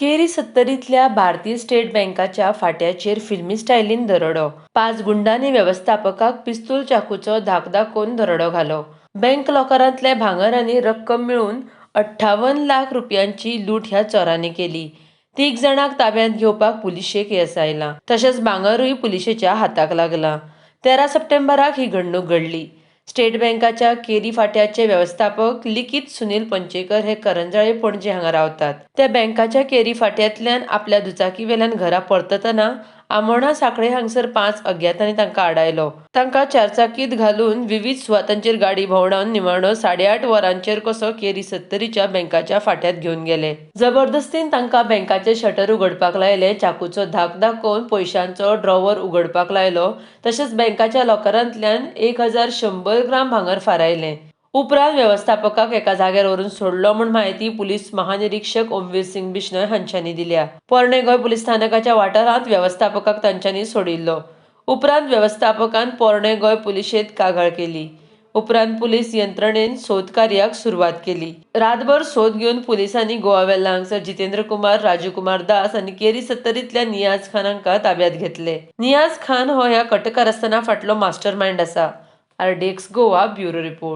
Carry 70तल्या भारतीय state बँकाच्या फाट्याचेर फिल्मी स्टायलीन दरोडो. 5 गुंडांनी व्यवस्थापकाक पिस्तूल चाकूचो धाक दाखोवन दरोडो घालो. बँक लॉकरांतले भांगर आनी रक्कम मेळून 58 लाख रुपयांची लूट ह्या चोरांनी केली. 3 जाणांक ताब्यांत घेवपाक पुलिशेक येस आयला. तशेंच भांगरूय पुलिशेच्या हाताक लागला. 13 सप्टेंबराक ही घडणूक घडली. स्टेट बँकाच्या केरी फाट्याचे व्यवस्थापक लिखीत सुनील पंचेकर हे करंजाळे पणजे हांगा रावतात. ते बँकाच्या केरी फाट्यांतल्यान आपल्या दुचाकीवेल्यान घरा परततना आमोणा सांखळे हांगसर 5 अज्ञातांनी तांकां आडायलो. तांकां चारचाकीत घालून विविध सुवातांचेर गाडी भोंवडावन निमाणो 8:30 वरांचेर कसो केरी 70च्या बँकाच्या फाट्यांत घेवन गेले. जबरदस्तीन तांकां बँकाचे शटर उगडपाक लायले, चाकूचो धाक दाखोवन पयशांचो ड्रॉवर उगडपाक लायलो. तशेंच बँकाच्या लॉकरांतल्यान 1100 ग्राम भांगर फारायलें. उपरांत व्यवस्थापकाक एका जाग्यार व्हरून सोडलो म्हूण म्हायती पुलीस महानिरीक्षक ओमवीर सिंग बिश्नोय हांच्यांनी दिल्या. पोरणे गोंय पुलीस स्थानकाच्या वाठारांत व्यवस्थापकाक तांच्यांनी सोडिल्लो. उपरांत व्यवस्थापकान पोरणे गोंय पुलिशेंत कागाळ केली. उपरांत पुलीस यंत्रणेन सोद कार्याक सुरवात केली. रातभर सोद घेवन पुलिसांनी गोवा वेल्हा हांगसर जितेंद्र कुमार, राजू कुमार दास आनी केरी 70तल्या नियाज खान हांकां ताब्यांत घेतले. नियाज खान हो ह्या कटकारस्थाना फाटलो मास्टर माइंड आसा. RDX Goa bureau report.